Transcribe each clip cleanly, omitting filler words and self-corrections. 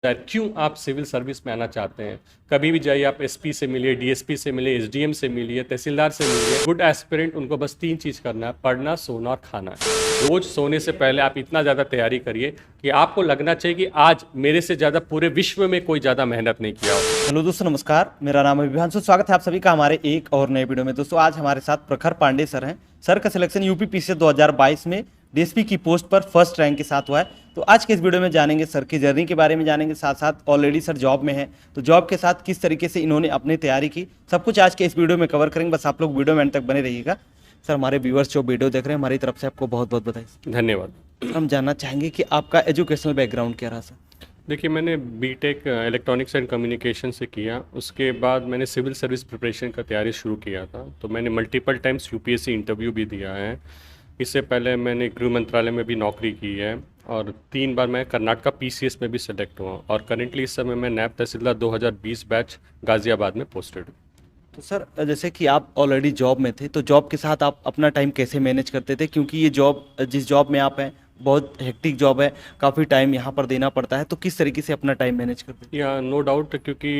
क्यों आप civil service में आना चाहते हैं। कभी भी जाइए, आप एसपी से मिलिए, डीएसपी से मिलिए, एसडीएम से मिलिए, तहसीलदार से मिलिए। गुड एस्पिरेंट उनको बस 3 चीज़ करना है: पढ़ना, सोना और खाना। रोज सोने से पहले आप इतना ज़्यादा तैयारी करिए कि आपको लगना चाहिए कि आज मेरे से ज़्यादा पूरे विश्व में कोई ज़्यादा मेहनत नहीं किया हो। हेलो दोस्तों, नमस्कार। मेरा नाम है विभांशु। स्वागत है आप सभी का हमारे एक और नए वीडियो में। दोस्तों, आज हमारे साथ प्रखर पांडे सर हैं। सर का सिलेक्शन यूपी पीसीएस 2022 में डीएसपी की पोस्ट पर फर्स्ट रैंक के साथ हुआ है। तो आज के इस वीडियो में जानेंगे सर की जर्नी के बारे में, जानेंगे साथ साथ ऑलरेडी सर जॉब में हैं, तो जॉब के साथ किस तरीके से इन्होंने अपनी तैयारी की, सब कुछ आज के इस वीडियो में कवर करेंगे। बस आप लोग वीडियो में एंड तक बने रहिएगा। सर, हमारे व्यूअर्स जो वीडियो देख रहे हैं, हमारी तरफ से आपको बहुत बहुत बधाई। धन्यवाद। हम जानना चाहेंगे कि आपका एजुकेशनल बैकग्राउंड क्या रहा सर? देखिए, मैंने बीटेक इलेक्ट्रॉनिक्स एंड कम्युनिकेशन से किया। उसके बाद मैंने सिविल सर्विस प्रिपरेशन का तैयारी शुरू किया था। तो मैंने मल्टीपल टाइम्स यूपीएससी इंटरव्यू भी दिया है। इससे पहले मैंने गृह मंत्रालय में भी नौकरी की है और 3 बार मैं कर्नाटका पीसीएस में भी सिलेक्ट हुआ और करेंटली इस समय मैं नैब तहसीलदार 2020 बैच गाज़ियाबाद में पोस्टेड हूँ। तो सर, जैसे कि आप ऑलरेडी जॉब में थे, तो जॉब के साथ आप अपना टाइम कैसे मैनेज करते थे? क्योंकि ये जॉब, जिस जॉब में आप हैं, बहुत हेक्टिक जॉब है, काफ़ी टाइम यहाँ पर देना पड़ता है। तो किस तरीके से अपना टाइम मैनेज करते थे? या नो डाउट, क्योंकि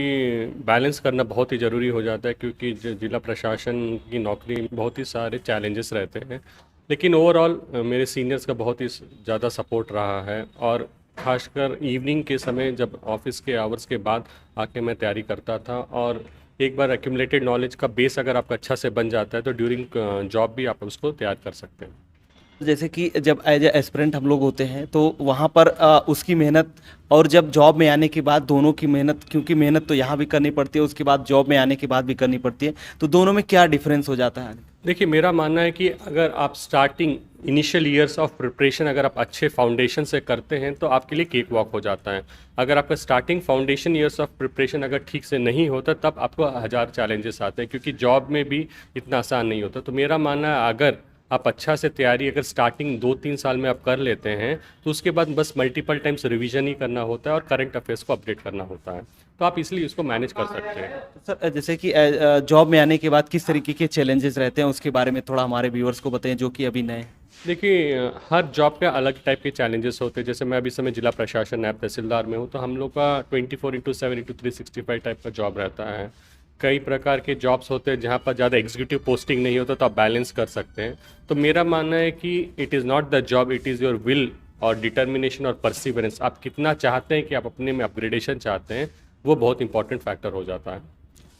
बैलेंस करना बहुत ही ज़रूरी हो जाता है, क्योंकि जिला प्रशासन की नौकरी में बहुत ही सारे चैलेंजेस रहते हैं। लेकिन ओवरऑल मेरे सीनियर्स का बहुत ही ज़्यादा सपोर्ट रहा है और खासकर इवनिंग के समय जब ऑफिस के आवर्स के बाद आके मैं तैयारी करता था। और एक बार एक्यूमुलेटेड नॉलेज का बेस अगर आपका अच्छा से बन जाता है तो ड्यूरिंग जॉब भी आप उसको तैयार कर सकते हैं। जैसे कि जब एज ए एस्पिरेंट हम लोग होते हैं, तो वहाँ पर उसकी मेहनत और जब जॉब में आने के बाद दोनों की मेहनत, क्योंकि मेहनत तो यहाँ भी करनी पड़ती है, उसके बाद जॉब में आने के बाद भी करनी पड़ती है, तो दोनों में क्या डिफरेंस हो जाता है? देखिए, मेरा मानना है कि अगर आप starting initial years of preparation अगर आप अच्छे फाउंडेशन से करते हैं तो आपके लिए केक वॉक हो जाता है। अगर आपका starting foundation years of preparation अगर ठीक से नहीं होता तब आपको हज़ार चैलेंजेस आते हैं, क्योंकि जॉब में भी इतना आसान नहीं होता। तो मेरा मानना है अगर आप अच्छा से तैयारी अगर स्टार्टिंग 2-3 साल में आप कर लेते हैं तो उसके बाद बस मल्टीपल टाइम्स रिवीजन ही करना होता है और करंट अफेयर्स को अपडेट करना होता है। तो आप इसलिए उसको मैनेज कर सकते हैं। तो सर, जैसे कि जॉब में आने के बाद किस तरीके के चैलेंजेस रहते हैं, उसके बारे में थोड़ा हमारे व्यूअर्स को बताएं जो कि अभी नए हैं। देखिए, हर जॉब पे अलग टाइप के चैलेंजेस होते हैं। जैसे मैं अभी समय जिला प्रशासन नैब तहसीलदार में हूँ, तो हम लोग का 24/7/365 टाइप का जॉब रहता है। कई प्रकार के जॉब्स होते हैं जहाँ पर ज़्यादा एग्जीक्यूटिव पोस्टिंग नहीं होता, तो आप बैलेंस कर सकते हैं। तो मेरा मानना है कि it is not the job, it is your will और डिटर्मिनेशन और परसिवरेंस। आप कितना चाहते हैं कि आप अपने में अपग्रेडेशन चाहते हैं, वो बहुत इंपॉर्टेंट फैक्टर हो जाता है।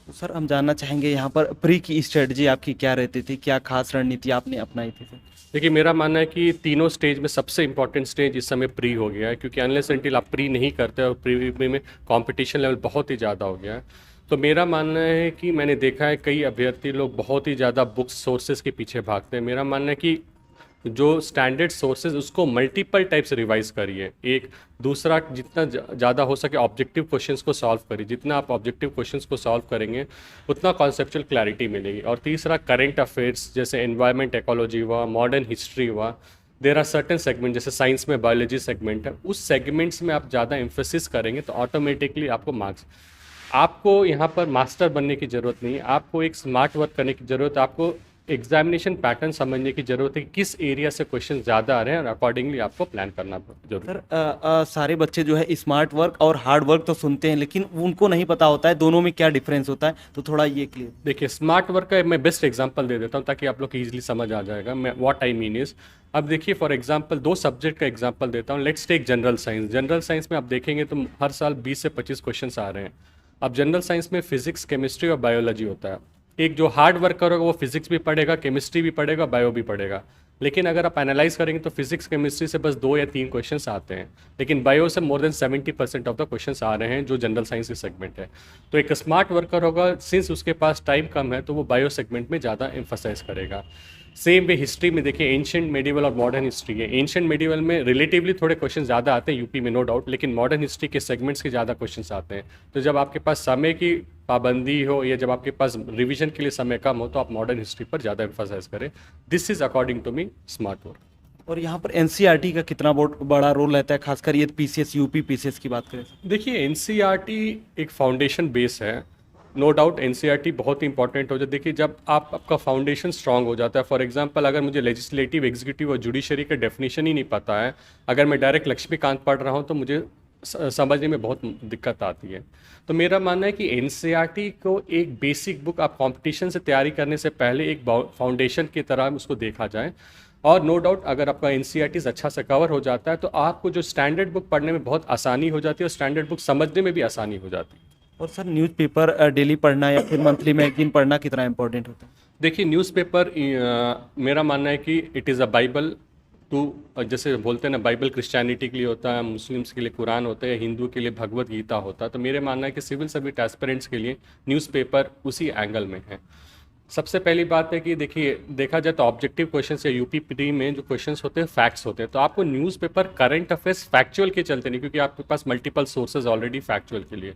तो सर, हम जानना चाहेंगे यहाँ पर प्री की स्ट्रेटजी आपकी क्या रहती थी, क्या खास रणनीति आपने अपनाई थी सर? देखिए, मेरा मानना है कि तीनों स्टेज में सबसे इंपॉर्टेंट स्टेज इस समय प्री हो गया है, क्योंकि अनलेस अनटिल आप प्री नहीं करते और प्री में कंपटीशन लेवल बहुत ही ज़्यादा हो गया है। तो मेरा मानना है कि मैंने देखा है कई अभ्यर्थी लोग बहुत ही ज़्यादा बुक्स सोर्सेज के पीछे भागते हैं। मेरा मानना है कि जो स्टैंडर्ड सोर्सेज उसको मल्टीपल टाइप से रिवाइज करिए। एक दूसरा, जितना ज़्यादा हो सके ऑब्जेक्टिव क्वेश्चंस को सॉल्व करिए। जितना आप ऑब्जेक्टिव क्वेश्चंस को सॉल्व करेंगे उतना कॉन्सेप्चुअल क्लैरिटी मिलेगी। और तीसरा, करंट अफेयर्स जैसे एनवायरनमेंट, इकोलॉजी हुआ, मॉडर्न हिस्ट्री हुआ। देर आर सर्टन सेगमेंट, जैसे साइंस में बायोलॉजी सेगमेंट है, उस सेगमेंट्स में आप ज़्यादा एम्फेसिस करेंगे तो ऑटोमेटिकली आपको मार्क्स। आपको यहाँ पर मास्टर बनने की ज़रूरत नहीं है, आपको एक स्मार्ट वर्क करने की ज़रूरत है। आपको एग्जामिनेशन पैटर्न समझने की ज़रूरत है कि किस एरिया से क्वेश्चन ज़्यादा आ रहे हैं और अकॉर्डिंगली आपको प्लान करना जरूरी सर, है। सारे बच्चे जो है स्मार्ट वर्क और हार्ड वर्क तो सुनते हैं, लेकिन उनको नहीं पता होता है दोनों में क्या डिफरेंस होता है, तो थोड़ा ये क्लियर। देखिए, स्मार्ट वर्क का मैं बेस्ट एग्जांपल दे देता हूँ ताकि आप लोग ईजिली समझ आ जाएगा मैं व्हाट आई मीन इज़। अब देखिए, फॉर एग्जांपल 2 सब्जेक्ट का एग्जांपल देता हूँ। Let's take general science. General science में आप देखेंगे तो हर साल 20 से 25 क्वेश्चन आ रहे हैं। अब जनरल साइंस में फिजिक्स, केमिस्ट्री और बायोलॉजी होता है। एक जो हार्ड वर्क करोगे वो फिजिक्स भी पढ़ेगा, केमिस्ट्री भी पढ़ेगा, बायो भी पढ़ेगा। लेकिन अगर आप एनालाइज करेंगे तो फिजिक्स केमिस्ट्री से बस 2 या 3 क्वेश्चंस आते हैं, लेकिन बायो से more than 70% of the questions आ रहे हैं जो जनरल साइंस के सेगमेंट है। तो एक स्मार्ट वर्कर होगा, सिंस उसके पास टाइम कम है तो वो बायो सेगमेंट में ज़्यादा एम्फसाइज करेगा। सेम वे हिस्ट्री में देखिए, एंशिएंट, मेडिवल और मॉडर्न हिस्ट्री है। एंशिएंट मेडिवल में रिलेटिवली थोड़े क्वेश्चन ज़्यादा आते हैं यूपी में, नो डाउट, लेकिन मॉडर्न हिस्ट्री के सेगमेंट्स के ज़्यादा क्वेश्चन आते हैं। तो जब आपके पास समय की पाबंदी हो या जब आपके पास रिवीजन के लिए समय कम हो तो आप मॉडर्न हिस्ट्री पर ज़्यादा एम्फसाइज करें। This is according to me smart work. और यहाँ पर एनसीईआरटी का कितना बड़ा रोल रहता है, खासकर ये पीसीएस, यूपी पीसीएस की बात करें? देखिए, एनसीईआरटी एक फाउंडेशन बेस है, नो डाउट एनसीईआरटी बहुत इंपॉर्टेंट हो जाता है। देखिए, जब आपका फाउंडेशन स्ट्रांग हो जाता है, फॉर एग्जांपल अगर मुझे लेजिस्लेटिव, एग्जीक्यूटिव और जुडिशरी का डेफिनेशन ही नहीं पता है, अगर मैं डायरेक्ट लक्ष्मीकांत पढ़ रहा हूँ तो मुझे समझने में बहुत दिक्कत आती है। तो मेरा मानना है कि एनसीईआरटी को एक बेसिक बुक आप कंपटीशन से तैयारी करने से पहले एक फाउंडेशन की तरह उसको देखा जाए। और नो डाउट अगर आपका एनसीईआरटी अच्छा से कवर हो जाता है तो आपको जो स्टैंडर्ड बुक पढ़ने में बहुत आसानी हो जाती है और स्टैंडर्ड बुक समझने में भी आसानी हो जाती है। और सर न्यूज़पेपर डेली पढ़ना या फिर मंथली मैगजीन पढ़ना कितना इंपॉर्टेंट होता है? देखिए न्यूज़पेपर मेरा मानना है कि it is a bible too, जैसे बोलते हैं ना, बाइबल क्रिश्चियनिटी के लिए होता है, मुस्लिम्स के लिए कुरान होता है, हिंदू के लिए भगवत गीता होता है। तो मेरे मानना है कि सिविल सर्विस एस्पिरेंट्स के लिए न्यूज़पेपर उसी एंगल में है। सबसे पहली बात है कि देखिए देखा जाए तो ऑब्जेक्टिव क्वेश्चंस या यूपी प्री में जो क्वेश्चंस होते हैं फैक्ट्स होते हैं, तो आपको न्यूज़पेपर करंट अफेयर्स फैक्चुअल के चलते नहीं, क्योंकि आपके पास मल्टीपल सोर्सेज ऑलरेडी फैक्चुअल के लिए।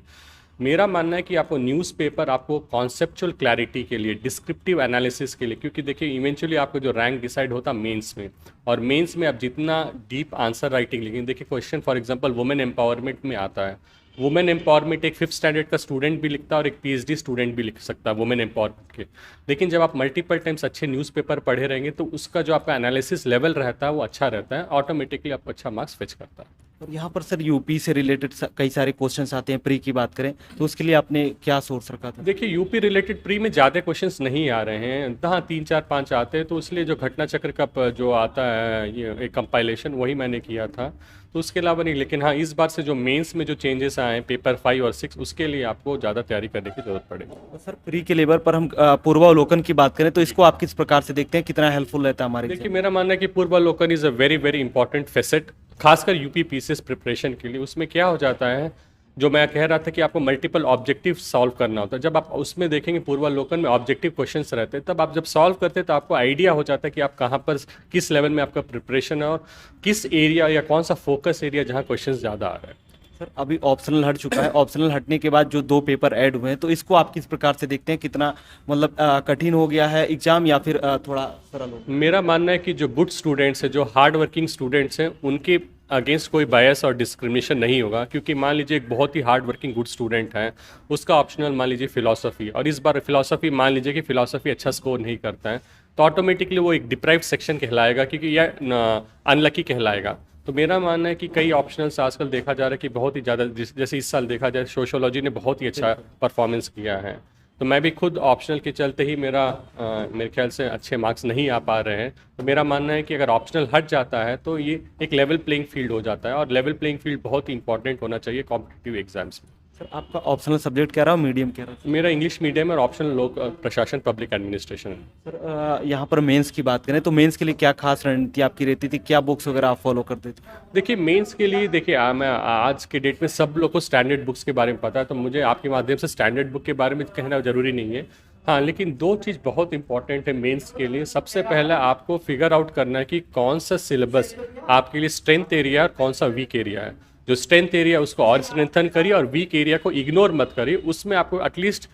मेरा मानना है कि आपको न्यूज़पेपर आपको कॉन्सेप्चुअल क्लैरिटी के लिए, डिस्क्रिप्टिव एनालिसिस के लिए, क्योंकि देखिए इवेंचुअली आपको जो रैंक डिसाइड होता है मेंस में, और मेंस में आप जितना डीप आंसर राइटिंग लिखेंगे, देखिए question for example women empowerment में आता है। वुमेन एम्पावरमेंट एक 5th स्टैंडर्ड का स्टूडेंट भी लिखता है और एक पीएचडी स्टूडेंट भी लिख सकता है वुमेन एम्पावरमेंट के। लेकिन जब आप मल्टीपल टाइम्स अच्छे न्यूज़पेपर पढ़े रहेंगे तो उसका जो आपका एनालिसिस लेवल रहता है वो अच्छा रहता है, ऑटोमेटिकली आपको अच्छा मार्क्स फेच करता है। और यहाँ पर सर यूपी से रिलेटेड कई सारे क्वेश्चंस आते हैं, प्री की बात करें तो उसके लिए आपने क्या सोच रखा था? देखिए यूपी रिलेटेड प्री में ज़्यादा क्वेश्चंस नहीं आ रहे हैं, हाँ 3 4 5 आते हैं, तो इसलिए जो घटना चक्र का जो आता है ये एक कंपाइलेशन वही मैंने किया था, तो उसके अलावा नहीं। लेकिन हाँ इस बार से जो मेंस में जो चेंजेस आए हैं पेपर 5 और 6, उसके लिए आपको ज़्यादा तैयारी करने की जरूरत पड़ेगी। और सर प्री के लेवल पर हम पूर्वावलोकन की बात करें तो इसको आप किस प्रकार से देखते हैं, कितना हेल्पफुल रहता है हमारे देखिए मेरा मानना है कि पूर्वावलोकन is a very very important facet, खासकर यूपी पीसीएस प्रिपरेशन के लिए। उसमें क्या हो जाता है, जो मैं कह रहा था कि आपको मल्टीपल ऑब्जेक्टिव सॉल्व करना होता है, जब आप उसमें देखेंगे पूर्वावलोकन में ऑब्जेक्टिव क्वेश्चंस रहते हैं, तब आप जब सॉल्व करते हैं तो आपको आइडिया हो जाता है कि आप कहाँ पर किस लेवल में आपका प्रिपरेशन है और किस एरिया या कौन सा फोकस एरिया जहाँ क्वेश्चंस ज़्यादा आ रहे हैं। सर अभी ऑप्शनल हट चुका है, ऑप्शनल हटने के बाद जो 2 पेपर ऐड हुए हैं तो इसको आप किस प्रकार से देखते हैं, कितना मतलब कठिन हो गया है एग्जाम या फिर थोड़ा सरल हो गया? मेरा मानना है कि जो गुड स्टूडेंट्स हैं, जो हार्ड वर्किंग स्टूडेंट्स हैं, उनके अगेंस्ट कोई बायस और डिस्क्रिमिनेशन नहीं होगा। क्योंकि मान लीजिए एक बहुत ही हार्ड वर्किंग गुड स्टूडेंट है, उसका ऑप्शनल मान लीजिए फिलॉसफी, और इस बार फिलॉसफी मान लीजिए कि फिलॉसफी अच्छा स्कोर नहीं करता है, तो ऑटोमेटिकली वो एक डिप्राइव्ड सेक्शन कहलाएगा, क्योंकि यह अनलकी कहलाएगा। तो मेरा मानना है कि कई ऑप्शनल्स आजकल देखा जा रहा है कि बहुत ही ज़्यादा, जैसे इस साल देखा जाए सोशियोलॉजी ने बहुत ही अच्छा परफॉर्मेंस किया है, तो मैं भी खुद ऑप्शनल के चलते ही मेरे ख्याल से अच्छे मार्क्स नहीं आ पा रहे हैं। तो मेरा मानना है कि अगर ऑप्शनल हट जाता है तो ये एक लेवल प्लेइंग फील्ड हो जाता है, और लेवल प्लेइंग फील्ड बहुत ही इंपॉर्टेंट होना चाहिए कॉम्पिटिटिव एग्जाम्स में। सर आपका ऑप्शनल सब्जेक्ट क्या रहा, मीडियम क्या रहा? मेरा इंग्लिश मीडियम और ऑप्शनल लोक प्रशासन पब्लिक एडमिनिस्ट्रेशन है। सर यहाँ पर मेंस की बात करें तो मेंस के लिए क्या खास रणनीति आपकी रहती थी, क्या बुक्स वगैरह आप फॉलो करते थे? देखिए मेंस के लिए देखिए मैं आज के डेट में सब लोग को स्टैंडर्ड बुक्स के बारे में पता है, तो मुझे आपके माध्यम से स्टैंडर्ड बुक के बारे में कहना ज़रूरी नहीं है। हाँ लेकिन 2 चीज़ बहुत इंपॉर्टेंट है मेंस के लिए। सबसे पहला आपको फिगर आउट करना है कि कौन सा सिलेबस आपके लिए स्ट्रेंथ एरिया और कौन सा वीक एरिया है। जो स्ट्रेंथ एरिया उसको और स्ट्रेंथन करिए और वीक एरिया को इग्नोर मत करिए। उसमें आपको एटलीस्ट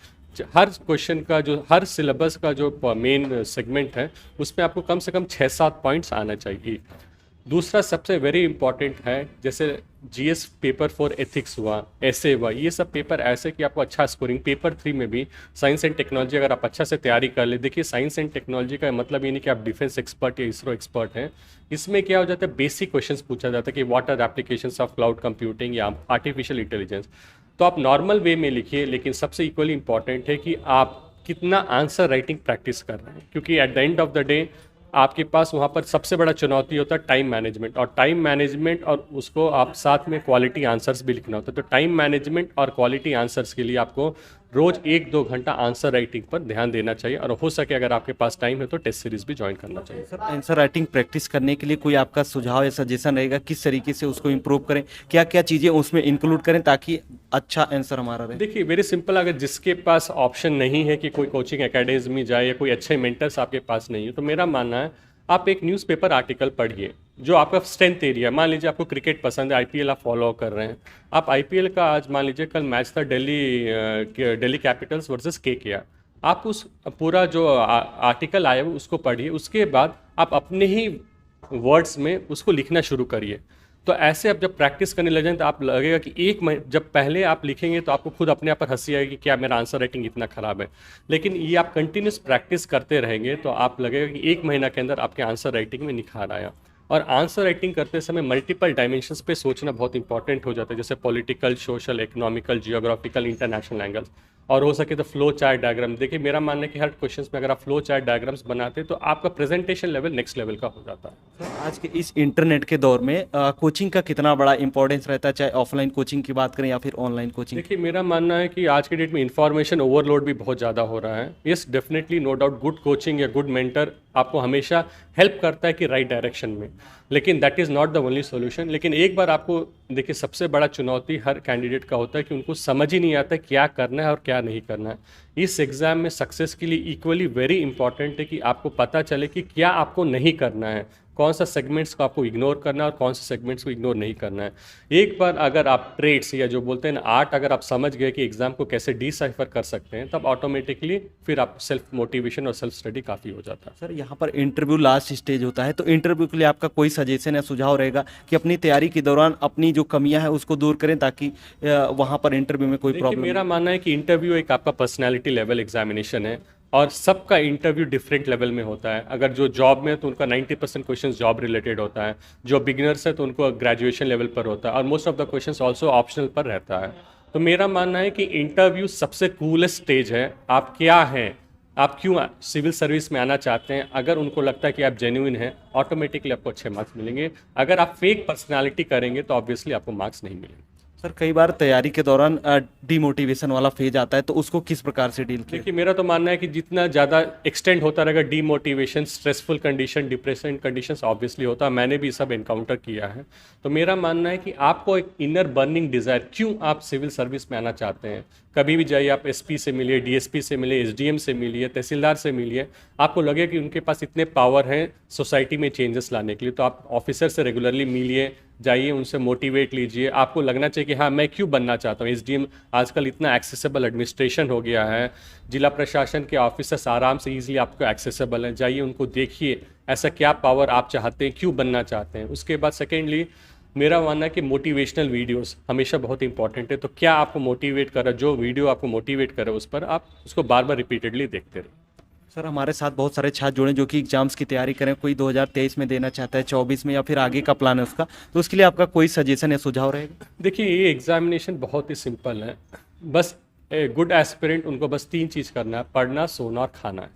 हर क्वेश्चन का जो हर सिलेबस का जो मेन सेगमेंट है उसमें आपको कम से कम 6-7 पॉइंट्स आना चाहिए। दूसरा सबसे वेरी इंपॉर्टेंट है, जैसे जीएस पेपर 4 एथिक्स हुआ, ऐसे हुआ, ये सब पेपर ऐसे कि आपको अच्छा स्कोरिंग। पेपर 3 में भी साइंस एंड टेक्नोलॉजी अगर आप अच्छा से तैयारी कर ले, देखिए साइंस एंड टेक्नोलॉजी का मतलब ये नहीं कि आप डिफेंस एक्सपर्ट या इसरो एक्सपर्ट हैं। इसमें क्या हो जाता है, बेसिक क्वेश्चंस पूछा जाता है कि what are applications of cloud computing या आर्टिफिशियल इंटेलिजेंस। तो आप नॉर्मल वे में लिखिए, लेकिन सबसे इक्वली इंपॉर्टेंट है कि आप कितना आंसर राइटिंग प्रैक्टिस कर रहे हैं, क्योंकि at the end of the day आपके पास वहाँ पर सबसे बड़ा चुनौती होता है टाइम मैनेजमेंट, और टाइम मैनेजमेंट और उसको आप साथ में क्वालिटी आंसर्स भी लिखना होता है। तो टाइम मैनेजमेंट और क्वालिटी आंसर्स के लिए आपको रोज़ 1-2 घंटा आंसर राइटिंग पर ध्यान देना चाहिए, और हो सके अगर आपके पास टाइम है तो टेस्ट सीरीज भी ज्वाइन करना चाहिए। सर आंसर राइटिंग प्रैक्टिस करने के लिए कोई आपका सुझाव या सजेशन रहेगा, किस तरीके से उसको इम्प्रूव करें, क्या क्या चीज़ें उसमें इंक्लूड करें ताकि अच्छा आंसर हमारा रहे? देखिए वेरी सिंपल, अगर जिसके पास ऑप्शन नहीं है कि कोई कोचिंग एकेडमी में जाए या कोई अच्छे मेंटर्स आपके पास नहीं है, तो मेरा मानना है आप एक न्यूज़पेपर आर्टिकल पढ़िए जो आपका स्ट्रेंथ एरिया। मान लीजिए आपको क्रिकेट पसंद है, आईपीएल आप फॉलो कर रहे हैं, आप आईपीएल का आज मान लीजिए कल मैच था दिल्ली कैपिटल्स वर्सेस केकेआर, आप उस पूरा जो आर्टिकल आया है उसको पढ़िए। उसके बाद आप अपने ही वर्ड्स में उसको लिखना शुरू करिए। तो ऐसे आप जब प्रैक्टिस करने लग जाएं तो आप लगेगा कि जब पहले आप लिखेंगे तो आपको खुद अपने आप पर हंसी आएगी कि क्या मेरा आंसर राइटिंग इतना ख़राब है। लेकिन ये आप कंटिन्यूस प्रैक्टिस करते रहेंगे तो आप लगेगा कि 1 महीना के अंदर आपके आंसर राइटिंग में निखार आया। और आंसर राइटिंग करते समय मल्टीपल डायमेंशंस पे सोचना बहुत इंपॉर्टेंट हो जाता है, जैसे political, social, economical, geographical, international angles, और हो सके तो फ्लो चार्ट डायग्राम। देखिए मेरा मानना है कि हर क्वेश्चन में अगर आप फ्लो चार्ट डायग्राम्स बनाते हैं तो आपका प्रेजेंटेशन लेवल नेक्स्ट लेवल का हो जाता है। सर, आज के इस इंटरनेट के दौर में कोचिंग का कितना बड़ा इंपॉर्टेंस रहता है, चाहे ऑफलाइन कोचिंग की बात करें या फिर ऑनलाइन कोचिंग? देखिए मेरा मानना है कि आज के डेट में इंफॉर्मेशन ओवरलोड भी बहुत ज़्यादा हो रहा है। Yes definitely, no doubt, good coaching या गुड मेंटर आपको हमेशा हेल्प करता है कि राइट डायरेक्शन में, लेकिन that is not the only solution. लेकिन एक बार आपको देखिए, सबसे बड़ा चुनौती हर कैंडिडेट का होता है कि उनको समझ ही नहीं आता क्या करना है और क्या नहीं करना है। इस एग्ज़ाम में सक्सेस के लिए इक्वली वेरी इंपॉर्टेंट है कि आपको पता चले कि क्या आपको नहीं करना है, कौन सा सेगमेंट्स को आपको इग्नोर करना है और कौन से सेगमेंट्स को इग्नोर नहीं करना है। एक बार अगर आप ट्रेड्स या जो बोलते हैं ना आर्ट, अगर आप समझ गए कि एग्ज़ाम को कैसे डिसाइफर कर सकते हैं, तब ऑटोमेटिकली फिर आप सेल्फ मोटिवेशन और सेल्फ स्टडी काफ़ी हो जाता है। सर, यहाँ पर इंटरव्यू लास्ट स्टेज होता है, तो इंटरव्यू के लिए आपका कोई सजेशन या सुझाव रहेगा कि अपनी तैयारी के दौरान अपनी जो कमियां हैं उसको दूर करें ताकि वहाँ पर इंटरव्यू में कोई देखिए प्रॉब्लम? मेरा मानना है कि इंटरव्यू एक आपका पर्सनैलिटी लेवल एग्जामिनेशन है और सबका इंटरव्यू डिफरेंट लेवल में होता है। अगर जो जॉब में है तो उनका 90% क्वेश्चन जॉब रिलेटेड होता है, जो बिगिनर्स है तो उनको ग्रेजुएशन लेवल पर होता है, और most of the question also optional पर रहता है। तो मेरा मानना है कि इंटरव्यू सबसे कूलेस्ट स्टेज है। आप क्या हैं, आप क्यों सिविल सर्विस में आना चाहते हैं, अगर उनको लगता है कि आप जेन्युइन हैं, ऑटोमेटिकली आपको अच्छे मार्क्स मिलेंगे। अगर आप फेक पर्सनालिटी करेंगे तो ऑब्वियसली आपको मार्क्स नहीं मिलेंगे। सर, कई बार तैयारी के दौरान डीमोटिवेशन वाला फेज आता है, तो उसको किस प्रकार से डील किया? देखिए मेरा तो मानना है कि जितना ज़्यादा एक्सटेंड होता रहेगा demotivation, stressful condition, depression conditions obviously होता है, मैंने भी सब एनकाउंटर किया है। तो मेरा मानना है कि आपको एक इनर बर्निंग डिज़ायर, क्यों आप सिविल सर्विस में आना चाहते हैं, कभी भी जाइए आप एसपी से मिलिए, डीएसपी से मिलिए, एसडीएम से मिलिए, तहसीलदार से मिलिए, आपको लगे कि उनके पास इतने पावर हैं सोसाइटी में चेंजेस लाने के लिए। तो आप ऑफिसर से रेगुलरली मिलिए, जाइए, उनसे मोटिवेट लीजिए। आपको लगना चाहिए कि हाँ मैं क्यों बनना चाहता हूँ। एसडीएम आजकल इतना एक्सेसिबल एडमिनिस्ट्रेशन हो गया है, जिला प्रशासन के ऑफिसर्स आराम से ईजिली आपको एक्सेसिबल हैं, जाइए उनको देखिए, ऐसा क्या पावर आप चाहते हैं, क्यों बनना चाहते हैं। उसके बाद सेकेंडली मेरा मानना है कि मोटिवेशनल वीडियोस हमेशा बहुत इंपॉर्टेंट है। तो क्या आपको मोटिवेट कर रहा है, जो वीडियो आपको मोटिवेट कर रहा है उस पर आप उसको बार बार रिपीटेडली देखते रहिए। सर, हमारे साथ बहुत सारे छात्र जुड़े जो कि एग्जाम्स की तैयारी करें, कोई 2023 में देना चाहता है, 24 में, या फिर आगे का प्लान है उसका, तो उसके लिए आपका कोई सजेशन या सुझाव रहेगा? देखिए ये एग्जामिनेशन बहुत ही सिंपल है, बस गुड एस्पिरेंट उनको बस 3 चीज़ करना है, पढ़ना, सोना और खाना है।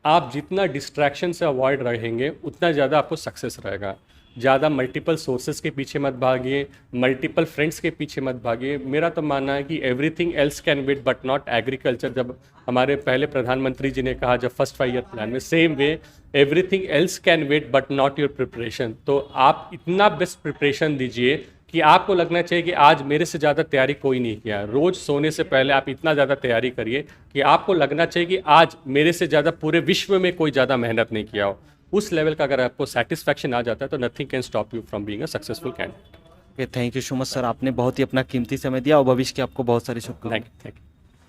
आप जितना डिस्ट्रैक्शन से अवॉइड रहेंगे उतना ज़्यादा आपको सक्सेस रहेगा। ज़्यादा मल्टीपल सोर्सेज के पीछे मत भागिए, मल्टीपल फ्रेंड्स के पीछे मत भागिए। मेरा तो मानना है कि everything else can wait but not agriculture, जब हमारे पहले प्रधानमंत्री जी ने कहा जब फर्स्ट 5 ईयर प्लान में, same way everything else can wait but not your preparation. तो आप इतना बेस्ट प्रिपरेशन दीजिए कि आपको लगना चाहिए कि आज मेरे से ज़्यादा तैयारी कोई नहीं किया। रोज़ सोने से पहले आप इतना ज़्यादा तैयारी करिए कि आपको लगना चाहिए कि आज मेरे से ज़्यादा पूरे विश्व में कोई ज़्यादा मेहनत नहीं किया हो। उस लेवल का अगर आपको सेटिस्फैक्शन आ जाता है तो nothing can stop you from being a successful candidate. Okay, thank you so much sir, आपने बहुत ही अपना कीमती समय दिया और भविष्य की आपको बहुत सारी शुभकामनाएं। Thank you.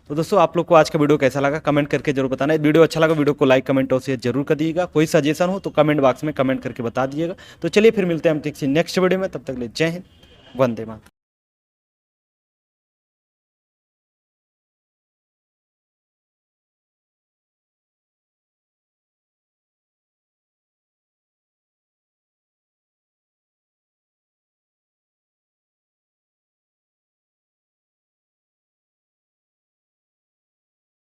तो दोस्तों, आप लोग को आज का वीडियो कैसा लगा कमेंट करके जरूर बताना। वीडियो अच्छा लगा वीडियो को लाइक, कमेंट और शेयर जरूर कर दीजिएगा। कोई सजेशन हो तो कमेंट बॉक्स में कमेंट करके बता दीजिएगा। तो चलिए फिर मिलते हैं हम किसी नेक्स्ट वीडियो में, तब तक के लिए जय हिंद, वंदे मातरम।